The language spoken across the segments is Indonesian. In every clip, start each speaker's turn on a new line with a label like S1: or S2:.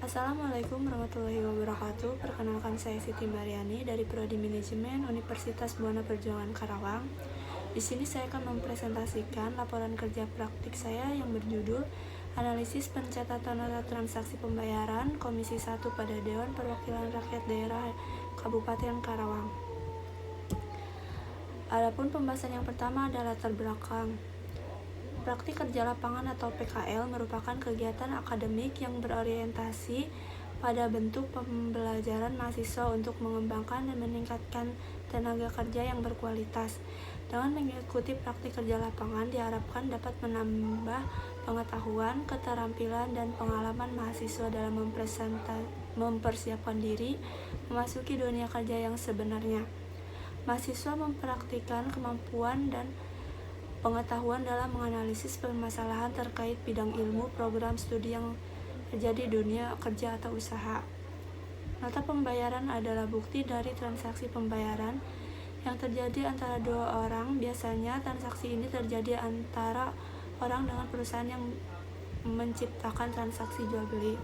S1: Assalamualaikum warahmatullahi wabarakatuh. Perkenalkan, saya Siti Mariani dari Prodi Manajemen Universitas Buana Perjuangan Karawang. Di sini saya akan mempresentasikan laporan kerja praktik saya yang berjudul Analisis Pencatatan Nota Transaksi Pembayaran Komisi 1 pada Dewan Perwakilan Rakyat Daerah Kabupaten Karawang. Adapun pembahasan yang pertama adalah latar belakang. Praktik kerja lapangan atau PKL merupakan kegiatan akademik yang berorientasi pada bentuk pembelajaran mahasiswa untuk mengembangkan dan meningkatkan tenaga kerja yang berkualitas. Dengan mengikuti praktik kerja lapangan diharapkan dapat menambah pengetahuan, keterampilan, dan pengalaman mahasiswa dalam mempersiapkan diri memasuki dunia kerja yang sebenarnya. Mahasiswa mempraktikkan kemampuan dan pengetahuan dalam menganalisis permasalahan terkait bidang ilmu program studi yang terjadi di dunia kerja atau usaha. Nota pembayaran adalah bukti dari transaksi pembayaran yang terjadi antara dua orang. Biasanya transaksi ini terjadi antara orang dengan perusahaan yang menciptakan transaksi jual beli.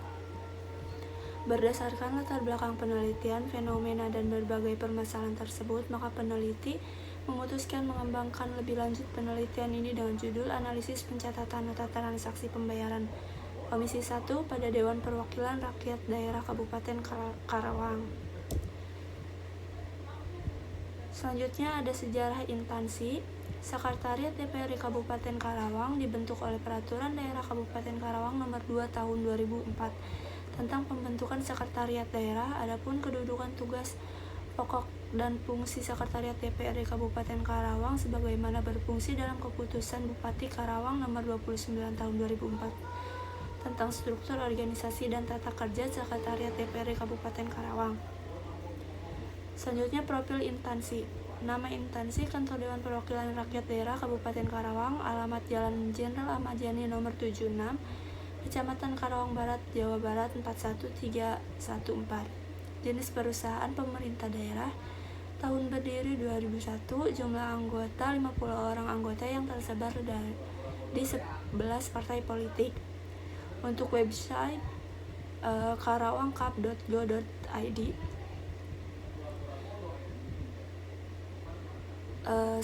S1: Berdasarkan latar belakang penelitian, fenomena, dan berbagai permasalahan tersebut, maka peneliti memutuskan mengembangkan lebih lanjut penelitian ini dengan judul Analisis Pencatatan Nota Transaksi Pembayaran Komisi 1 pada Dewan Perwakilan Rakyat Daerah Kabupaten Karawang. Selanjutnya ada sejarah instansi. Sekretariat DPRD Kabupaten Karawang dibentuk oleh Peraturan Daerah Kabupaten Karawang Nomor 2 Tahun 2004 tentang pembentukan sekretariat daerah. Adapun kedudukan, tugas pokok dan fungsi Sekretariat DPRD Kabupaten Karawang sebagaimana berfungsi dalam Keputusan Bupati Karawang Nomor 29 Tahun 2004 tentang struktur organisasi dan tata kerja Sekretariat DPRD Kabupaten Karawang. Selanjutnya profil instansi. Nama instansi Kantor Dewan Perwakilan Rakyat Daerah Kabupaten Karawang, alamat Jalan Jenderal Ahmad Yani Nomor 76, Kecamatan Karawang Barat, Jawa Barat 41314. Jenis perusahaan pemerintah daerah. Tahun berdiri 2001. Jumlah anggota 50 orang anggota yang tersebar di 11 partai politik. Untuk website karawangkap.go.id.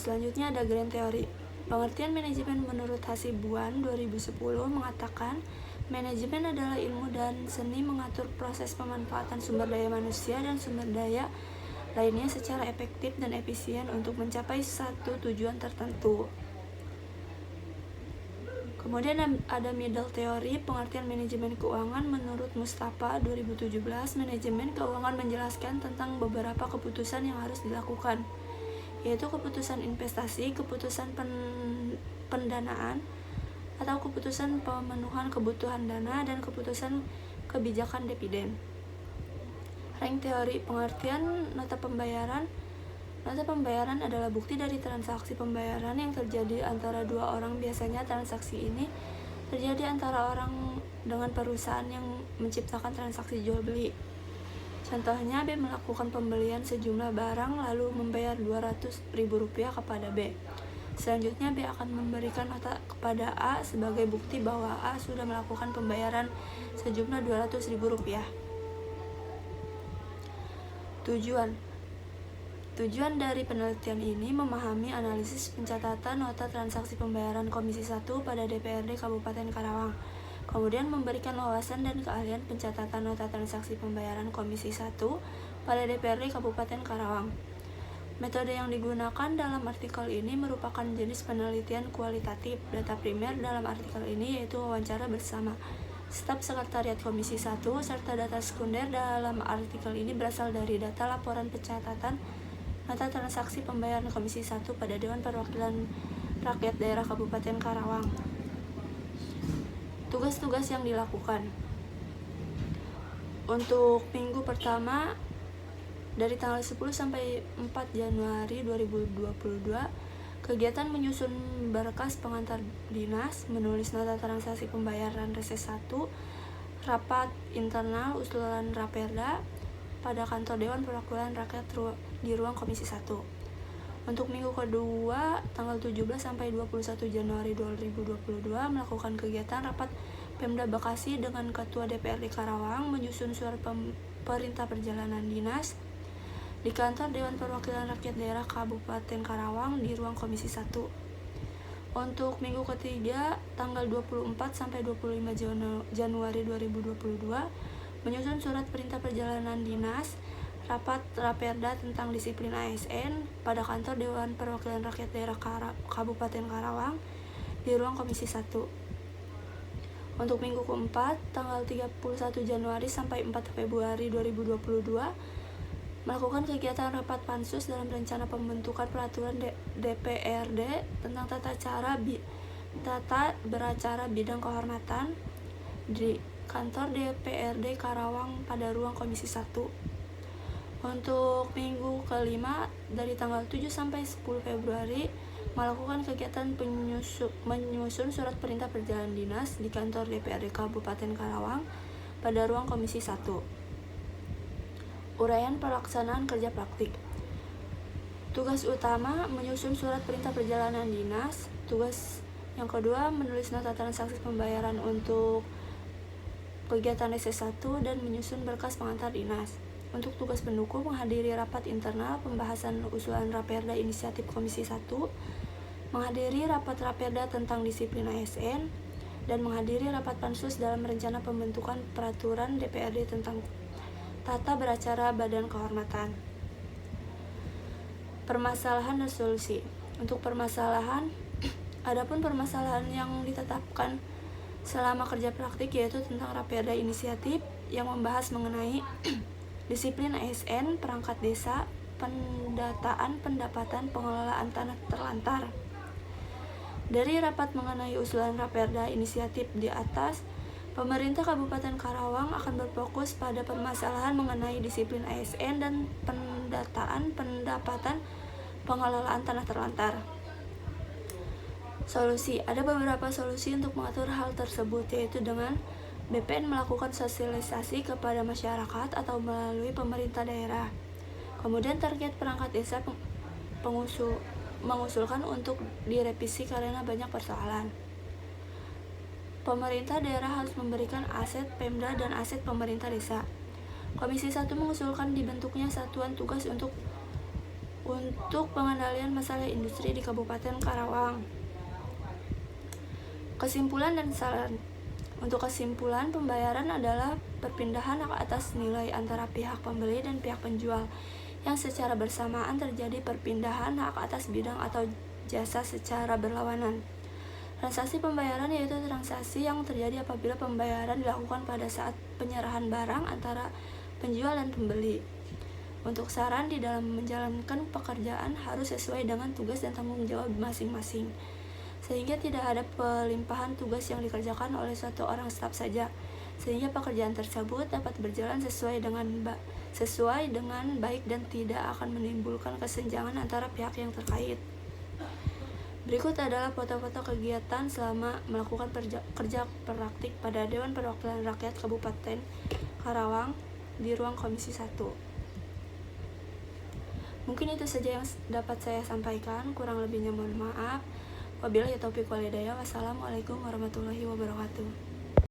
S1: Selanjutnya ada grand theory. Pengertian manajemen menurut Hasibuan 2010 mengatakan manajemen adalah ilmu dan seni mengatur proses pemanfaatan sumber daya manusia dan sumber daya lainnya secara efektif dan efisien untuk mencapai satu tujuan tertentu. Kemudian ada middle theory. Pengertian manajemen keuangan menurut Mustafa 2017. Manajemen keuangan menjelaskan tentang beberapa keputusan yang harus dilakukan, yaitu keputusan investasi, keputusan pendanaan atau keputusan pemenuhan kebutuhan dana, dan keputusan kebijakan dividen. Rank teori. Pengertian nota pembayaran. Nota pembayaran adalah bukti dari transaksi pembayaran yang terjadi antara dua orang. Biasanya transaksi ini terjadi antara orang dengan perusahaan yang menciptakan transaksi jual beli. Contohnya, B melakukan pembelian sejumlah barang lalu membayar Rp200.000 kepada B. Selanjutnya B akan memberikan nota kepada A sebagai bukti bahwa A sudah melakukan pembayaran sejumlah Rp200.000. Tujuan dari penelitian ini memahami analisis pencatatan nota transaksi pembayaran Komisi 1 pada DPRD Kabupaten Karawang, kemudian memberikan wawasan dan keahlian pencatatan nota transaksi pembayaran Komisi 1 pada DPRD Kabupaten Karawang. Metode yang digunakan dalam artikel ini merupakan jenis penelitian kualitatif. Data primer dalam artikel ini yaitu wawancara bersama staf sekretariat Komisi 1, serta data sekunder dalam artikel ini berasal dari data laporan pencatatan nota transaksi pembayaran Komisi 1 pada Dewan Perwakilan Rakyat Daerah Kabupaten Karawang. Tugas-tugas yang dilakukan. Untuk minggu pertama dari tanggal 10 sampai 4 Januari 2022, kegiatan menyusun berkas pengantar dinas, menulis nota transaksi pembayaran reses 1, rapat internal usulan Raperda pada kantor Dewan Perwakilan Rakyat di ruang Komisi 1. Untuk minggu kedua, tanggal 17 sampai 21 Januari 2022, melakukan kegiatan rapat Pemda Bekasi dengan Ketua DPRD Karawang menyusun surat perintah perjalanan dinas di kantor Dewan Perwakilan Rakyat Daerah Kabupaten Karawang di ruang Komisi 1. Untuk minggu ketiga tanggal 24 sampai 25 Januari 2022 menyusun surat perintah perjalanan dinas rapat Raperda tentang disiplin ASN pada kantor Dewan Perwakilan Rakyat Daerah Kabupaten Karawang di ruang Komisi 1. Untuk minggu keempat, tanggal 31 Januari sampai 4 Februari 2022, melakukan kegiatan rapat pansus dalam rencana pembentukan peraturan DPRD tentang tata beracara bidang kehormatan di kantor DPRD Karawang pada ruang Komisi 1. Untuk minggu kelima, dari tanggal 7 sampai 10 Februari, melakukan kegiatan menyusun surat perintah perjalanan dinas di kantor DPRD Kabupaten Karawang pada ruang Komisi 1. Uraian pelaksanaan kerja praktik. Tugas utama menyusun surat perintah perjalanan dinas. Tugas yang kedua menulis nota transaksi pembayaran untuk kegiatan SS1 dan menyusun berkas pengantar dinas. Untuk tugas pendukung menghadiri rapat internal pembahasan usulan Raperda inisiatif Komisi 1, menghadiri rapat Raperda tentang disiplin ASN, dan menghadiri rapat pansus dalam rencana pembentukan peraturan DPRD tentang tata beracara badan kehormatan. Permasalahan dan solusi. Untuk permasalahan, adapun permasalahan yang ditetapkan selama kerja praktik yaitu tentang Raperda inisiatif yang membahas mengenai disiplin ASN, perangkat desa, pendataan pendapatan, pengelolaan tanah terlantar. Dari rapat mengenai usulan Raperda inisiatif di atas, pemerintah Kabupaten Karawang akan berfokus pada permasalahan mengenai disiplin ASN dan pendataan pendapatan, pengelolaan tanah terlantar. Solusi. Ada beberapa solusi untuk mengatur hal tersebut, yaitu dengan BPN melakukan sosialisasi kepada masyarakat atau melalui pemerintah daerah. Kemudian target perangkat desa mengusulkan untuk direvisi karena banyak persoalan. Pemerintah daerah harus memberikan aset Pemda dan aset pemerintah desa. Komisi 1 mengusulkan dibentuknya satuan tugas untuk pengendalian masalah industri di Kabupaten Karawang. Kesimpulan dan saran. Untuk kesimpulan, pembayaran adalah perpindahan hak atas nilai antara pihak pembeli dan pihak penjual yang secara bersamaan terjadi perpindahan hak atas bidang atau jasa secara berlawanan. Transaksi pembayaran yaitu transaksi yang terjadi apabila pembayaran dilakukan pada saat penyerahan barang antara penjual dan pembeli. Untuk saran, di dalam menjalankan pekerjaan harus sesuai dengan tugas dan tanggung jawab masing-masing, sehingga tidak ada pelimpahan tugas yang dikerjakan oleh satu orang staf saja, sehingga pekerjaan tersebut dapat berjalan sesuai dengan baik dan tidak akan menimbulkan kesenjangan antara pihak yang terkait. Berikut adalah foto-foto kegiatan selama melakukan kerja praktik pada Dewan Perwakilan Rakyat Kabupaten Karawang di ruang Komisi 1. Mungkin itu saja yang dapat saya sampaikan, kurang lebihnya mohon maaf. Wabillahi taufiq wal hidayah. Wassalamualaikum warahmatullahi wabarakatuh.